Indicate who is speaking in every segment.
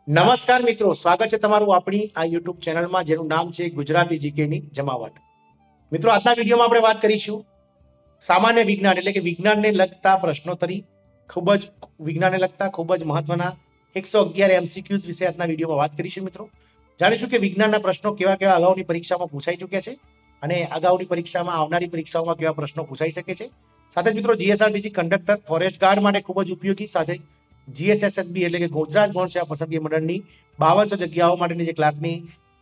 Speaker 1: નમસ્કાર મિત્રો, સ્વાગત છે તમારું આપણી આ યુટ્યુબ ચેનલમાં જેનું નામ છે ગુજરાતી જીકેની જમાવટ. મિત્રો, આજના વિડીયોમાં આપણે વાત કરીશું સામાન્ય વિજ્ઞાન એટલે કે વિજ્ઞાનને લગતા પ્રશ્નોત્તરી, વિજ્ઞાનને લગતા ખૂબ જ મહત્વના 111 MCQs વિશે આજના વિડીયોમાં વાત કરીશું. મિત્રો, જાણીશું કે વિજ્ઞાનના પ્રશ્નો કેવા કેવા અગાઉની પરીક્ષામાં પૂછાઈ ચૂક્યા છે અને અગાઉની પરીક્ષામાં આવનારી પરીક્ષાઓમાં કેવા પ્રશ્નો પૂછાઈ શકે છે. સાથે જ મિત્રો, જીએસઆરટીસી કંડક્ટર, ફોરેસ્ટ ગાર્ડ માટે ખૂબ જ ઉપયોગી, સાથે જીએસએસએસબી એટલે કે ગુજરાત ગૌણ સેવા પસંદગી મંડળની 5200 જગ્યાઓ માટેની જે ક્લાર્કની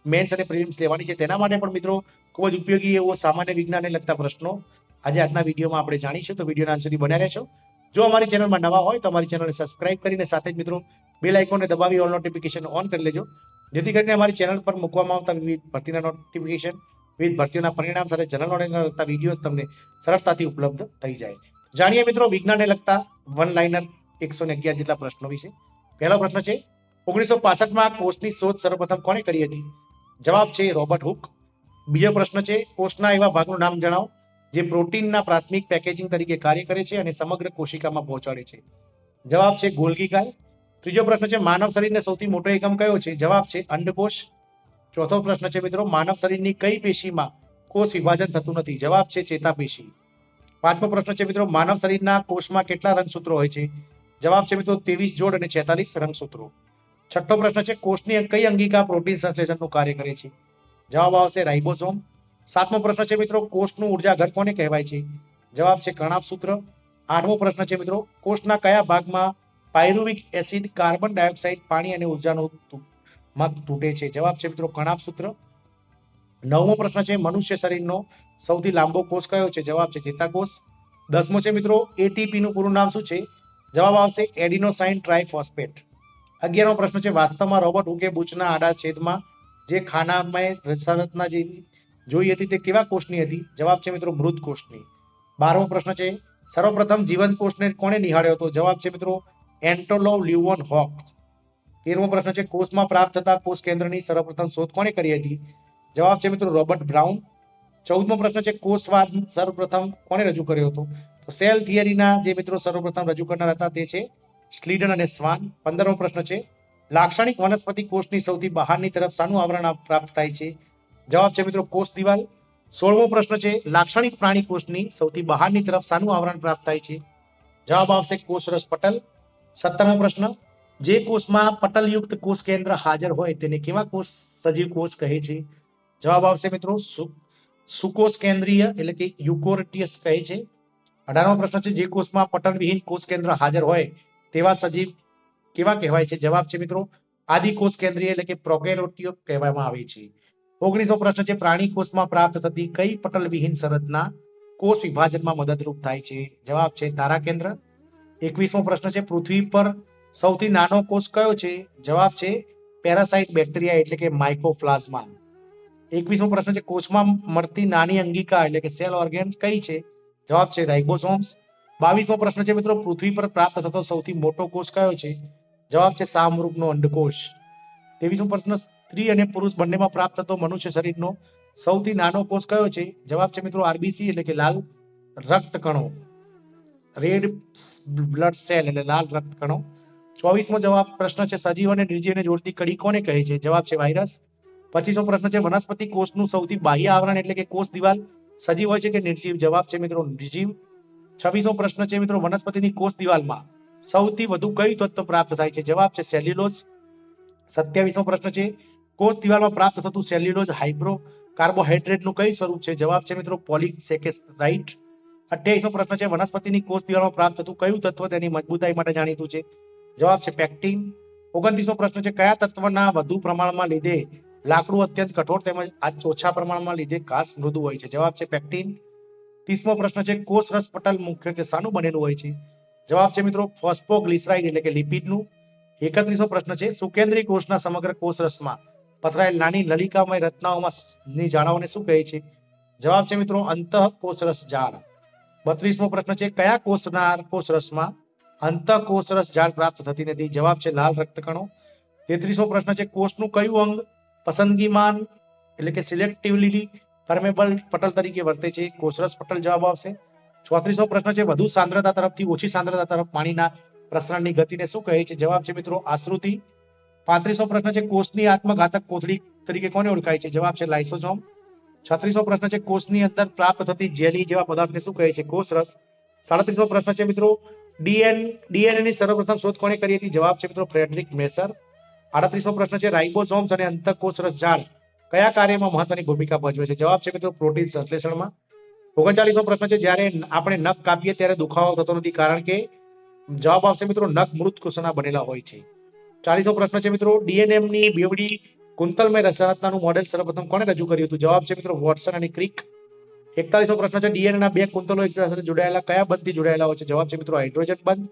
Speaker 1: મેન્સ અને પ્રિલિમ્સ લેવાની છે તેના માટે પણ મિત્રો ખૂબ જ ઉપયોગી એવો સામાન્ય વિજ્ઞાનને લગતા પ્રશ્નો આજે આજના વિડીયોમાં આપણે જાણીશું. તો વિડીયોના અંત સુધી બન્યા રહેશો. જો અમારી ચેનલમાં નવા હોય તો અમારી ચેનલને સબસ્ક્રાઇબ કરીને સાથે જ મિત્રો બેલ આઇકોનને દબાવી ઓલ નોટિફિકેશન ઓન કરી લેજો, જેથી કરીને અમારી ચેનલ પર મૂકવામાં આવતા વિવિધ ભરતીના નોટિફિકેશન, વિવિધ ભરતીઓના પરિણામ સાથે જનરલ નોલેજને લગતા વિડીયો તમને સરળતાથી ઉપલબ્ધ થઈ જાય. જાણીએ મિત્રો વિજ્ઞાનને લગતા વન લાઇનર 111 જેટલા પ્રશ્નો વિશે. પહેલો પ્રશ્ન છે, 1965માં કોષની શોધ સર્વપ્રથમ કોણે કરી હતી? જવાબ છે રોબર્ટ હુક. બીજો પ્રશ્ન છે, કોષના એવા ભાગનું નામ જણાવો જે પ્રોટીનના પ્રાથમિક પેકેજિંગ તરીકે કાર્ય કરે છે અને સમગ્ર કોશિકામાં પહોંચાડે છે. જવાબ છે ગોલ્ગી કાય. ત્રીજો પ્રશ્ન છે, માનવ શરીરનો સૌથી મોટો એકમ કયો છે? જવાબ છે અંડકોષ. ચોથો પ્રશ્ન છે મિત્રો, માનવ શરીરની કઈ પેશીમાં કોષ વિભાજન થતું નથી? જવાબ છે ચેતાપેશી. પાંચમો પ્રશ્ન છે મિત્રો, માનવ શરીરના કોષમાં કેટલા રંગસૂત્રો હોય છે? જવાબ છે મિત્રો 23 જોડ અને 46 રંગસૂત્રો. છઠ્ઠો પ્રશ્ન છે, કોષની કઈ અંગિકા પ્રોટીન સંશ્લેષણનું કાર્ય કરે છે? જવાબ આવશે રાઇબોસોમ. સાતમો પ્રશ્ન છે મિત્રો, કોષનું ઉર્જા ઘર કોને કહેવાય છે? જવાબ છે કણાભસૂત્ર. આઠમો પ્રશ્ન છે મિત્રો, કોષના કયા ભાગમાં પાયરુવિક એસિડ, કાર્બન ડાયોક્સાઇડ, પાણી અને ઉર્જાનું તૂટે છે? જવાબ છે મિત્રો કણાભસૂત્ર. નવમો પ્રશ્ન છે, મનુષ્ય શરીરનો સૌથી લાંબો કોષ કયો છે? જવાબ છે ચેતાકોષ. દસમો છે મિત્રો, એટીપી નું પૂરું નામ શું છે? જવાબ આવશે એડિનોસાઇન ટ્રાઇફોસ્ફેટ. 11મો પ્રશ્ન છે, વાસ્તવમાં રોબર્ટ હુકે બુચના આડા છેદમાં જે ખાનામય સંરચના જે જોઈ હતી તે કેવા કોષની હતી? જવાબ છે મિત્રો મૃત કોષની. 12મો પ્રશ્ન છે, સર્વપ્રથમ જીવંત કોષને કોણે નિહાળ્યો હતો? જવાબ છે મિત્રો એન્ટોલોવ લ્યુવન હોક. 13મો પ્રશ્ન છે, કોષમાં પ્રાપ્ત થતા કોષ કેન્દ્રની સર્વપ્રથમ શોધ કોણે કરી હતી? જવાબ છે મિત્રો રોબર્ટ બ્રાઉન. 14મો પ્રશ્ન છે, કોષવાદ સર્વપ્રથમ કોણે રજૂ કર્યો હતો? તો સેલ થિયરીના જે મિત્રો સર્વપ્રથમ રજૂ કરનાર હતા તે છે સ્લીડન અને સ્વાન. 15મો પ્રશ્ન છે, લાક્ષણિક વનસ્પતિ કોષની સૌથી બહારની તરફ શાનું આવરણ પ્રાપ્ત થાય છે? જવાબ છે મિત્રો કોષ દિવાલ. 16મો પ્રશ્ન છે, લાક્ષણિક પ્રાણી કોષની સૌથી બહારની તરફ શાનું આવરણ પ્રાપ્ત થાય છે? જવાબ આવશે કોષરસ પટલ. 17મો પ્રશ્ન, જે કોષમાં પટલયુક્ત કોષ કેન્દ્ર હાજર હોય તેને કેવા કોષ સજીવ કોષ કહે છે? જવાબ આવશે મિત્રો સુકોષ કેન્દ્રીય એટલે કે યુકોરિટિયસ કહે છે. 18મો પ્રશ્ન છે, જે કોષમાં પટલ વિહીન કોષ કેન્દ્ર હાજર હોય તેવા સજીવ કેવા કહેવાય છે? જવાબ છે મિત્રો આદિ કોષ કેન્દ્રીય એટલે કે પ્રોકેરિયોટિક કહેવામાં આવે છે. 19મો પ્રશ્ન છે, પ્રાણી કોષમાં પ્રાપ્ત થતી કઈ પટલ વિહીન સંરચના કોષ વિભાજનમાં મદદરૂપ થાય છે? જવાબ છે તારા કેન્દ્ર. 21મો પ્રશ્ન છે, પૃથ્વી પર સૌથી નાનો કોષ કયો છે? જવાબ છે પેરાસાઇટ બેક્ટેરિયા એટલે કે માઇકોપ્લાઝ્મા. 21મો પ્રશ્ન છે, કોષમાં મળતી નાની અંગિકા એટલે કે સેલ ઓર્ગેન કઈ છે? જવાબ છે રાઇબોસોમ્સ. 22મો પ્રશ્ન છે મિત્રો, પૃથ્વી પર પ્રાપ્ત થતો સૌથી મોટો કોષ કયો છે? જવાબ છે સામરૂપનો અંડકોષ. 23મો પ્રશ્ન, સ્ત્રી અને પુરુષ બંનેમાં પ્રાપ્ત થતો મનુષ્ય શરીરનો સૌથી નાનો કોષ કયો છે? જવાબ છે મિત્રો આરબીસી એટલે કે લાલ રક્ત કણો, રેડ બ્લડ સેલ એટલે લાલ રક્ત કણો. 24મો જવાબ પ્રશ્ન છે, સજીવ અને નિર્જીવને જોડતી કડી કોને કહે છે? જવાબ છે વાયરસ. 25મો પ્રશ્ન છે, વનસ્પતિ કોષનું સૌથી બાહ્ય આવરણ એટલે કે કોષ દિવાલ સજીવ હોય છે કે નિર્જીવ? જવાબ છે મિત્રો નિર્જીવ. 26મો પ્રશ્ન છે મિત્રો, વનસ્પતિની કોષ દિવાલમાં સૌથી વધુ કયું તત્વ પ્રાપ્ત થાય છે? જવાબ છે સેલ્યુલોઝ. 27મો પ્રશ્ન છે, કોષ દિવાલમાં પ્રાપ્ત થતું સેલ્યુલોઝ હાઇડ્રો કાર્બોહાઈડ્રેટનું કઈ સ્વરૂપ છે? જવાબ છે મિત્રો પોલિસેકેરાઇડ. 28મો પ્રશ્ન છે, વનસ્પતિની કોષ દિવાલમાં પ્રાપ્ત થતું કયું તત્વ તેની મજબૂતાઈ માટે જાણીતું છે? જવાબ છે પેક્ટિન. 29મો પ્રશ્ન છે, કયા તત્વના વધુ પ્રમાણમાં લીધે લાકડું અત્યંત કઠોર તેમજ ઓછા પ્રમાણમાં લીધે ઘાસ મૃદુ હોય છે? જવાબ છે પેક્ટિન. 30મો પ્રશ્ન છે, કોષ રસ પટલ મુખ્યત્વે શાનું બનેલું હોય છે? જવાબ છે મિત્રો ફોસ્ફોગ્લિસરાઇડ એટલે કે લિપિડનું. 31મો પ્રશ્ન છે, સુકેન્દ્રી કોષના સમગ્ર કોષ રસમાં પથરાયેલ નાની નલિકામય રચનાઓમાં ની જાળાઓને શું કહે છે? જવાબ છે મિત્રો અંતઃ કોષરસ જાળ. 32મો પ્રશ્ન છે, કયા કોષ રસમાં અંતઃ કોષરસ જાળ પ્રાપ્ત થતી નથી? જવાબ છે લાલ રક્તકણો. 33મો પ્રશ્ન છે, કોષનું કયું અંગ પસંદગીમાન એટલે કે સિલેક્ટિવલી પરમેબલ પટલ તરીકે વર્તે છે? કોષરસ પટલ જવાબ આવશે. 34મો પ્રશ્ન છે, વધુ સાંદ્રતા તરફથી ઓછી સાંદ્રતા તરફ પાણીના પ્રસરણની ગતિને શું કહે છે? જવાબ છે મિત્રો આશ્રુતિ. 35મો પ્રશ્ન છે કોષની આત્મઘાતક કોથળી તરીકે કોને ઓળખાય છે? જવાબ છે લાઇસોસોમ. 36મો પ્રશ્ન છે કોષની અંદર પ્રાપ્ત થતી જેલી જેવા પદાર્થને શું કહે છે? કોષ રસ. 37મો પ્રશ્ન છે મિત્રો ડીએનએ ની સર્વપ્રથમ શોધ કોણે કરી હતી? જવાબ છે મિત્રો ફ્રેડરિક મેસર. 38મો પ્રશ્ન છે રાઇબોસોમ્સ અને અંતઃકોષરસ જાળ કયા કાર્યમાં મહત્વની ભૂમિકા ભજવે છે? જવાબ છે મિત્રો પ્રોટીન સંશ્લેષણમાં. 39મો પ્રશ્ન છે જ્યારે આપણે નખ કાપીએ ત્યારે દુખાવો થતો નથી કારણ કે જવાબ આવશે મિત્રો નખ મૃત કોષના બનેલા હોય છે. 40મો પ્રશ્ન છે મિત્રો ડીએનએ ની બેવડી કુંતલમય રચનાનું મોડેલ સર્વપ્રથમ કોણે રજૂ કર્યું હતું? જવાબ છે મિત્રો વોટસન અને ક્રિક. 41મો પ્રશ્ન છે ડીએનએ ના બે કુંતલો એકબીજા સાથે જોડાયેલા કયા બંધથી જોડાયેલા હોય છે? જવાબ છે મિત્રો હાઇડ્રોજન બંધ.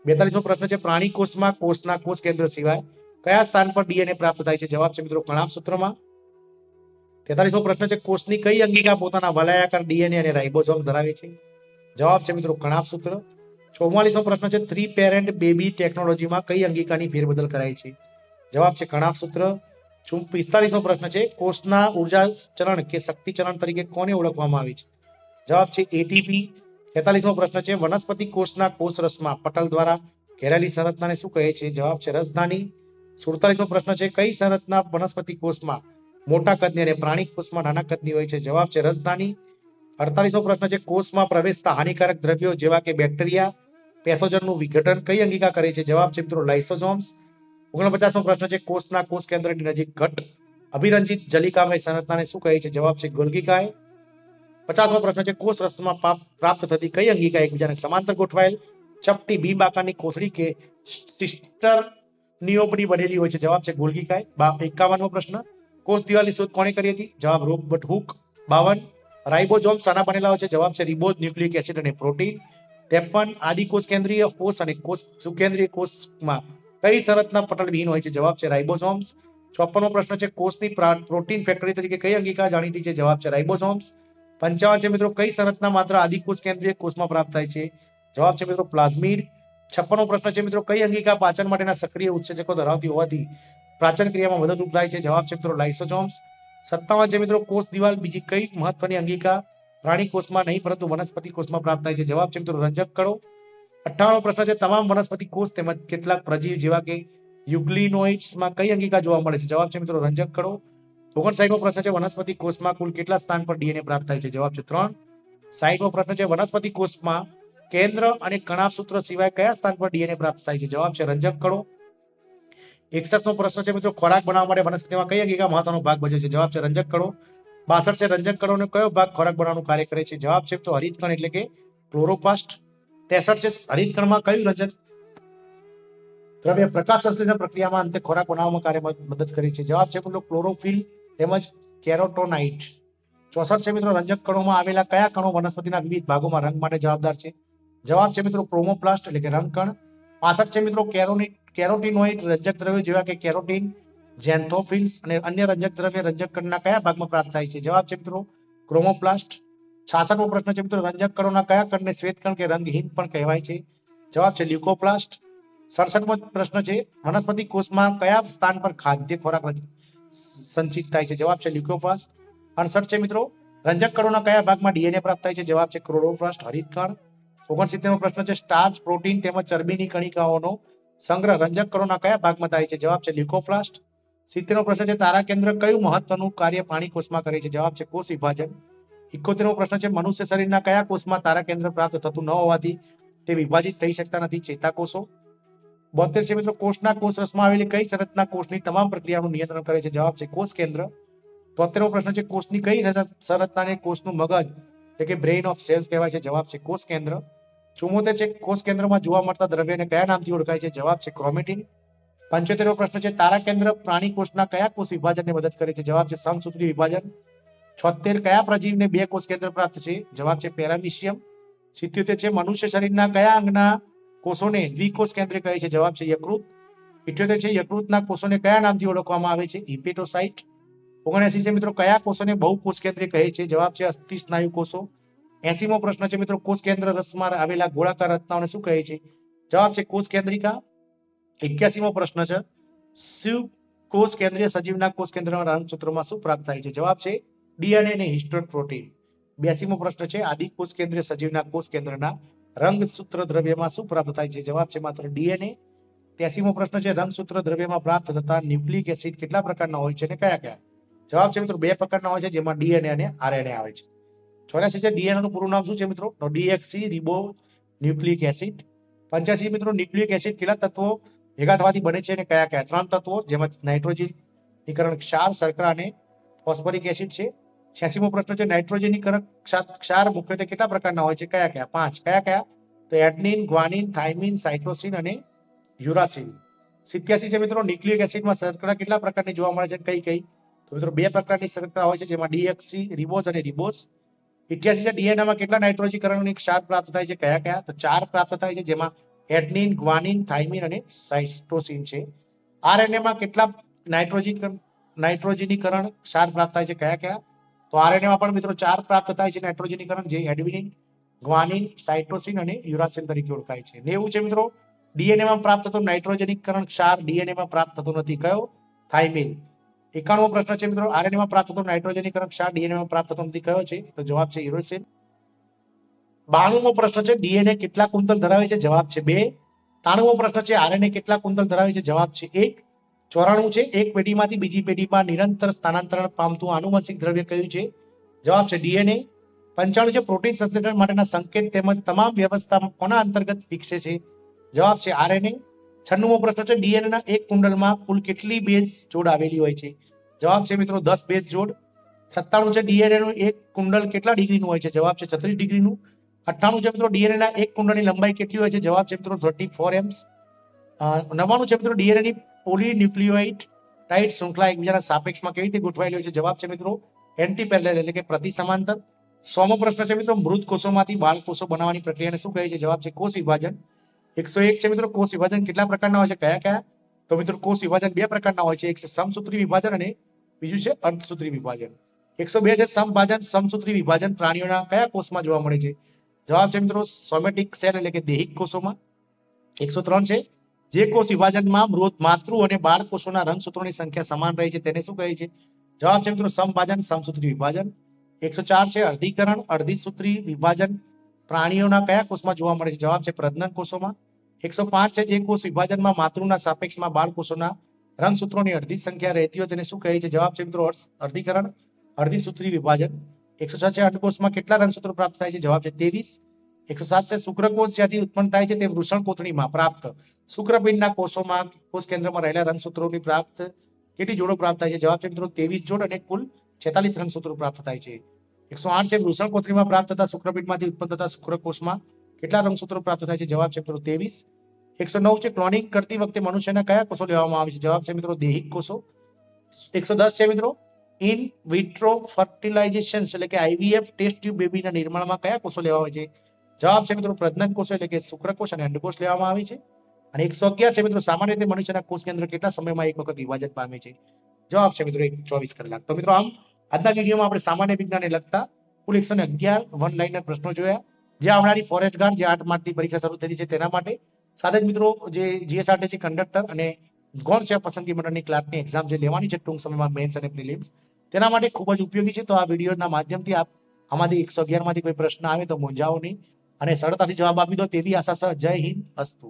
Speaker 1: 42મો પ્રશ્ન છે પ્રાણી કોષમાં કોષના કોષ કેન્દ્ર સિવાય કયા સ્થાન પર ડીએનએ પ્રાપ્ત થાય છે? જવાબ છે મિત્રો કણાભ સૂત્રમાં. 43મો પ્રશ્ન છે કોષની કઈ અંગિકા પોતાના વલયાકાર ડીએનએ અને રાઇબોસોમ ધરાવે છે? જવાબ છે મિત્રો કણાભ સૂત્ર. 44મો પ્રશ્ન છે થ્રી પેરેન્ટ બેબી ટેકનોલોજીમાં કઈ અંગિકાની ફેરબદલ કરાઈ છે? જવાબ છે કણાભ સૂત્ર. 45મો પ્રશ્ન છે કોષના ઉર્જા ચરણ કે શક્તિ ચરણ તરીકે કોને ઓળખવામાં આવે છે? જવાબ છે એટીપી. 46મો પ્રશ્ન છે વનસ્પતિ કોષના કોષરસમાં પટલ દ્વારા ઘેરાયેલી સંરચનાને શું કહે છે? જવાબ છે રસધાની. 47મો પ્રશ્ન છે કઈ સંરચના વનસ્પતિ કોષમાં મોટા કદની અને પ્રાણી કોષમાં નાના કદની હોય છે? જવાબ છે રસધાની. 48મો પ્રશ્ન છે કોષમાં પ્રવેશતા હાનિકારક દ્રવ્યો જેવા કે બેક્ટેરિયા પેથોજનનું વિઘટન કઈ અંગિકા કરે છે? જવાબ છે મિત્રો લાઇસોસોમ્સ. 49મો પ્રશ્ન છે કોષના કોષ કેન્દ્રની નજીક ઘટ અભિરંજિત જલિકામય સંરચનાને શું કહે છે? જવાબ છે ગોલ્ગીકાય. 50મો પ્રશ્ન છે કોષ રસમાં પ્રાપ્ત થતી કઈ અંગિકા એકબીજાને સમાંતર ગોઠવાયેલ ચપટી બીમ આકારની કોથળી કે સિસ્ટર નિયોબની બનેલી હોય છે? જવાબ છે ગોલ્ગીકાય. 51મો પ્રશ્ન કોષ દિવાલની શોધ કોણે કરી હતી? જવાબ રોબર્ટ હુક. 52 રાઇબોસોમ શાના બનેલા હોય છે? જવાબ છે રિબોઝ ન્યુક્લિક એસિડ અને પ્રોટીન. 53 આદિકોષ કેન્દ્રીય કોષ અને કોષ સુકેન્દ્રીય કોષમાં કઈ સંરચના પટલ વિહીન હોય છે? જવાબ છે રાઇબોસોમ્સ. 54મો પ્રશ્ન છે કોષની પ્રોટીન ફેક્ટરી તરીકે કઈ અંગિકા જાણીતી છે? જવાબ છે રાઇબોસોમ્સ. 55 છે મિત્રો કઈ સંરચના માત્ર આદિકોષ કેન્દ્રીય કોષમાં પ્રાપ્ત થાય છે? જવાબ છે મિત્રો પ્લાઝમિડ. 56મો પ્રશ્ન છે મિત્રો કઈ અંગિકા પાચન માટેના સક્રિય ઉત્સેચકો ધરાવતી હોવાથી પાચન ક્રિયામાં મદદરૂપ થાય છે? જવાબ છે મિત્રો લાઇસોસોમ્સ. 57 છે મિત્રો કોષ દિવાલ બીજી કઈ મહત્વની અંગિકા પ્રાણી કોષમાં નહીં પરંતુ વનસ્પતિ કોષમાં પ્રાપ્ત થાય છે? જવાબ છે મિત્રો રંજક કણો. 58મો પ્રશ્ન છે તમામ વનસ્પતિ કોષ તેમજ કેટલાક પ્રજીવ જેવા કે યુગ્લિનોઇડ્સમાં કઈ અંગિકા જોવા મળે છે? જવાબ છે મિત્રો રંજક કણો. 59મો પ્રશ્ન છે વનસ્પતિ કોષમાં કુલ કેટલા સ્થાન પર ડીએનએ પ્રાપ્ત થાય છે? જવાબ છે 3. 60મો પ્રશ્ન છે વનસ્પતિ કોષમાં કેન્દ્ર અને કણાભ સૂત્ર સિવાય કયા સ્થાન પર ડીએનએ પ્રાપ્ત થાય છે? જવાબ છે રંજક કણો. 61મો પ્રશ્ન છે મિત્રો ખોરાક બનાવવા માટે વનસ્પતિમાં કઈ અંગિકા મહત્વનો ભાગ ભજવે છે? જવાબ છે રંજક કણો. 62 છે રંજક કણોનો કયો ભાગ ખોરાક બનાવવાનું કાર્ય કરે છે? જવાબ છે તો હરિતકણ એટલે કે ક્લોરોપ્લાસ્ટ. 63 છે હરિતકણમાં કયું રંજક દ્રવ્ય પ્રકાશ સંશ્લેષણ પ્રક્રિયામાં અંતે ખોરાક બનાવવામાં કાર્યમાં મદદ કરે છે? જવાબ છે મિત્રો ક્લોરોફિલ તેમજ કેરોટોનાઇટ. 64 છે મિત્રો રંજક કણોમાં આવેલા કયા કણો વનસ્પતિના વિવિધ ભાગોમાં રંગ માટે જવાબદાર છે? જવાબ છે મિત્રો ક્રોમોપ્લાસ્ટ એટલે કે રંગકણ. 65 છે મિત્રો કેરોટીનોઇડ રંજક દ્રવ્યો જેવા કે કેરોટીન ઝેન્થોફિલ્સ અને અન્ય રંજક દ્રવ્ય રંજક કણના કયા ભાગમાં પ્રાપ્ત થાય છે? જવાબ છે મિત્રો ક્રોમોપ્લાસ્ટ. 66મો પ્રશ્ન છે મિત્રો રંજક કણોના કયા કણને શ્વેત કણ કે રંગહીન પણ કહેવાય છે? જવાબ છે લ્યુકોપ્લાસ્ટ. 67મો પ્રશ્ન છે વનસ્પતિ કોષમાં કયા સ્થાન પર ખાદ્ય ખોરાક સંચિત થાય છે? જવાબ છે લ્યુકોપ્લાસ્ટ. 68 છે મિત્રો રંજક કણોના કયા ભાગમાં ડીએનએ પ્રાપ્ત થાય છે? જવાબ છે ક્લોરોપ્લાસ્ટ હરિતકણ. 69મો પ્રશ્ન છે સ્ટાર્ચ પ્રોટીન તેમજ ચરબીની કણિકાઓનો સંગ્રહ રંજક કણોના કયા ભાગમાં થાય છે? જવાબ છે લ્યુકોપ્લાસ્ટ. 70મો પ્રશ્ન છે તારા કેન્દ્ર કયું મહત્વનું કાર્ય પ્રાણી કોષમાં કરે છે? જવાબ છે કોષ વિભાજન. 71મો પ્રશ્ન છે મનુષ્ય શરીરના કયા કોષમાં તારા કેન્દ્ર પ્રાપ્ત થતું ન હોવાથી તે વિભાજિત થઈ શકતા નથી? ચેતાકોષો. 72 છે મિત્રો કોષના કોષ રસમાં આવેલી કઈ સંરચના કોષની તમામ પ્રક્રિયાનું નિયંત્રણ કરે છે? જવાબ છે કોષ કેન્દ્ર. 73મો પ્રશ્ન છે કોષની કઈ સંરચનાને કોષનું મગજ એટલે કે બ્રેઇન ઓફ સેલ્સ કહેવાય છે? જવાબ છે કોષ કેન્દ્ર. 74 છે કોષ કેન્દ્રમાં જોવા મળતા દ્રવ્યને કયા નામથી ઓળખાય છે? જવાબ છે ક્રોમેટિન. 75મો પ્રશ્ન છે તારા કેન્દ્ર પ્રાણી કોષના કયા કોષ વિભાજનને મદદ કરે છે? જવાબ છે સમસૂત્રી વિભાજન. 76 કયા પ્રજીવને બે કોષ કેન્દ્ર પ્રાપ્ત છે? જવાબ છે પેરામિશિયમ. 77 છે મનુષ્ય શરીરના કયા અંગના કોષોને દ્વિકોષ કેન્દ્ર કહે છે? જવાબ છે યકૃત. 78 છે યકૃતના કોષોને કયા નામથી ઓળખવામાં આવે છે? હિપેટોસાઇટ. 79 છે મિત્રો કયા કોષોને બહુકોષ કેન્દ્ર કહે છે? જવાબ છે અસ્થિ સ્નાયુ કોષો. 80મો પ્રશ્ન છે મિત્રો કોષ કેન્દ્ર રસમાં આવેલા ગોળાકાર રચનાઓને શું કહે છે? જવાબ છે કોષ કેન્દ્રિકા. 81મો પ્રશ્ન છે શું કોષ કેન્દ્રીય સજીવના કોષ કેન્દ્રના રંગસૂત્રોમાં શું પ્રાપ્ત થાય છે? જવાબ છે ડીએનએ અને હિસ્ટોપ્રોટીન. 82મો પ્રશ્ન છે આદિ કોષ કેન્દ્રીય સજીવના કોષ કેન્દ્રના રંગસૂત્ર દ્રવ્યમાં શું પ્રાપ્ત થાય છે? જવાબ છે માત્ર ડીએનએ. 83મો પ્રશ્ન છે રંગસૂત્ર દ્રવ્યમાં પ્રાપ્ત થતા ન્યુક્લિક એસિડ કેટલા પ્રકારના હોય છે અને કયા કયા? જવાબ છે મિત્રો 2 પ્રકારના હોય છે, જેમાં ડીએનએ અને આરએનએ આવે છે. 84 છે ડીએનએ નું પૂરું નામ શું છે મિત્રો? તો ડીએક્સી રિબો ન્યુક્લિક એસિડ. 85 મિત્રો ન્યુક્લિક એસિડ કેટલા તત્વો ભેગા થવાથી બને છે અને કયા કયા? 3 તત્વો, જેમાં નાઇટ્રોજનીકરણ ક્ષાર, શર્કરા અને ફોસ્ફરિક એસિડ છે. 86મો પ્રશ્ન છે નાઇટ્રોજનીકરણ ક્ષાર મુખ્યત્વે કેટલા પ્રકારના હોય છે? કયા કયા? 5. કયા કયા? તો એડનિન, ગ્વાનિન, થાઇમિન, સાઇટોસિન અને યુરાસિલ. 87 છે મિત્રો ન્યુક્લિક એસિડમાં શર્કરા કેટલા પ્રકારની જોવા મળે છે? કઈ કઈ? તો મિત્રો 2 પ્રકારની શર્કરા હોય છે, જેમાં ડીએક્સી રિબોઝ અને રિબોઝ. 88 છે ડીએનએમાં કેટલા નાઇટ્રોજનીકરણની ક્ષાર પ્રાપ્ત થાય છે? કયા કયા? તો 4 પ્રાપ્ત થાય છે, જેમાં એડનિન, ગ્વાનિન, થાઇમિન અને સાઇટોસિન છે. આરએનએમાં કેટલા નાઇટ્રોજનીકરણ ક્ષાર પ્રાપ્ત થાય છે? કયા કયા? તો આરએનએમાં પણ મિત્રો 4 પ્રાપ્ત થાય છે નાઇટ્રોજનીકરણ, જે એડેનિન, ગ્વાનિન, સાઇટોસિન અને યુરાસિલ તરીકે ઓળખાય છે. 90 છે મિત્રો ડીએનએમાં પ્રાપ્ત થતો નાઇટ્રોજનીકરણ ક્ષાર ડીએનએમાં પ્રાપ્ત થતો નથી. કયો? થાઇમિન. 91મો પ્રશ્ન છે મિત્રો આરએનએમાં પ્રાપ્ત થતો નાઇટ્રોજનીકરણ ક્ષાર ડીએનએમાં પ્રાપ્ત થતો નથી. કયો છે? તો જવાબ છે યુરાસિલ. 92મો પ્રશ્ન છે ડીએનએ કેટલા કુંતલ ધરાવે છે? જવાબ છે 2. 93મો પ્રશ્ન છે આરએનએ કેટલા કુંતલ ધરાવે છે? જવાબ છે 1. 94 છે એક પેઢીમાંથી બીજી પેઢીમાં નિરંતર સ્થાનાંતરણ પામતું આનુવંશિક દ્રવ્ય કયું છે? જવાબ છે ડીએનએ. 95 છે પ્રોટીન સંશ્લેષણ માટેના સંકેત તેમજ તમામ વ્યવસ્થા કોના અંતર્ગત વિકસે છે? જવાબ છે આરએનએ. 96મો પ્રશ્ન છે ડીએનએ ના એક કુંડલમાં કુલ કેટલી બેઝ જોડ આવેલી હોય છે? જવાબ છે મિત્રો 10 બેઝ જોડ. 97 છે ડીએનએ નું એક કુંડલ કેટલા ડિગ્રીનું હોય છે? જવાબ છે 36 ડિગ્રીનું. 98 છે મિત્રો ડીએનએ ના એક કુંડળની લંબાઈ કેટલી હોય છે? જવાબ છે મિત્રો 34 એમ્સ. 99 છે મિત્રો ડીએનએ ની પોલીન્યુક્લિયોઇડ ટાઇટ શૃંખલા એકબીજાના સાપેક્ષમાં કેવી રીતે ગોઠવાયેલી હોય છે? જવાબ છે મિત્રો એન્ટી પેરેલલ એટલે કે પ્રતિ સમાંતર. 100મો પ્રશ્ન છે મિત્રો મૃત કોષોમાંથી બાળ કોષો બનાવવાની પ્રક્રિયાને શું કહે છે? જવાબ છે કોષ વિભાજન. 101 છે મિત્રો કોષ વિભાજન કેટલા પ્રકારના હોય છે? કયા કયા? તો મિત્રો કોષ વિભાજન 2 પ્રકારના હોય છે, એક છે સમસૂત્રી વિભાજન અને બીજું છે અર્ધસૂત્રી વિભાજન. 102 છે સમભાજન સમસૂત્રી વિભાજન પ્રાણીઓના કયા કોષમાં જોવા મળે છે? જવાબ છે મિત્રો સોમેટિક સેલ એટલે કે દૈહિક કોષોમાં. 103 છે જે કોષ વિભાજનમાં માતૃ અને બાળ કોષોના રંગસૂત્રોની સંખ્યા સમાન રહે છે તેને શું કહે છે? જવાબ છે મિત્રો સમભાજન સમસૂત્રી વિભાજન. 104 છે અર્ધીકરણ અર્ધસૂત્રી વિભાજન પ્રાણીઓના કયા કોષમાં જોવા મળે છે? જવાબ છે પ્રજનન કોષોમાં. 105 છે જે કોષ વિભાજનમાં માતૃના સાપેક્ષમાં બાળ કોષોના રંગસૂત્રોની અડધી સંખ્યા રહેતી હોય તેને શું કહે છે? જવાબ છે મિત્રો અર્ધીકરણ અર્ધસૂત્રી વિભાજન. 106 છે અંડકોષમાં કેટલા રંગસૂત્રો પ્રાપ્ત થાય છે? જવાબ છે 23. 107 છે શુક્રકોષ જ્યાંથી ઉત્પન્ન થાય છે તે વૃષણકોથળીમાં પ્રાપ્ત શુક્રપિંડના કોષોમાં કોષ કેન્દ્રમાં રહેલા રંગસૂત્રોની પ્રાપ્ત કેટલી જોડો પ્રાપ્ત થાય છે? જવાબ છે મિત્રો 23 જોડ અને કુલ 46 રંગસૂત્રો પ્રાપ્ત થાય છે. 108 છે વૃષણકોથળીમાં પ્રાપ્ત થતા શુક્રપિંડમાંથી ઉત્પન્ન થતા શુક્રકોષમાં કેટલા રંગસૂત્રો પ્રાપ્ત થાય છે? જવાબ છે મિત્રો 23. 109 છે ક્લોનિંગ કરતી વખતે મનુષ્યના કયા કોષો લેવામાં આવે છે? જવાબ છે મિત્રો દૈહિક કોષો. 110 છે મિત્રો ઇન વિટ્રો ફર્ટિલાઇઝેશન એટલે કે આઈવીએફ ટેસ્ટ ટ્યુબ બેબીના નિર્માણમાં કયા કોષો લેવામાં આવે છે? જવાબ છે મિત્રો પ્રજનન કોષો એટલે કે શુક્રકોષ અને અંડકોષ લેવામાં આવે છે. અને 111 છે મિત્રો સામાન્ય રીતે મનુષ્યના કોષ કેન્દ્ર કેટલા સમયમાં એક વખત વિભાજન પામે છે? જવાબ છે મિત્રો 24 કલાક. તો મિત્રો આમ આજના વિડીયોમાં આપણે સામાન્ય વિજ્ઞાનને લગતા કુલ 111 વન લાઇનર પ્રશ્નો જોયા, જે આવનારી ફોરેસ્ટ ગાર્ડ જે 8 માર્ચથી પરીક્ષા શરૂ થઈ છે તેના માટે, સાથે જ મિત્રો જે જીએસઆરટીસી કંડક્ટર અને ગૌણ સેવા પસંદગી મંડળની ક્લાર્કની એક્ઝામ જે લેવાની છે ટૂંક સમયમાં મેન્સ અને પ્રિલિમ્સ, તેના માટે ખૂબ જ ઉપયોગી છે. તો આ વિડીયોના માધ્યમથી આપ આમાંથી 111 માંથી કોઈ પ્રશ્ન આવે તો મૂંઝાવો નહીં અને સરળતાથી જવાબ આપી દો તેવી આશા સહ જય હિન્દ અસ્તુ.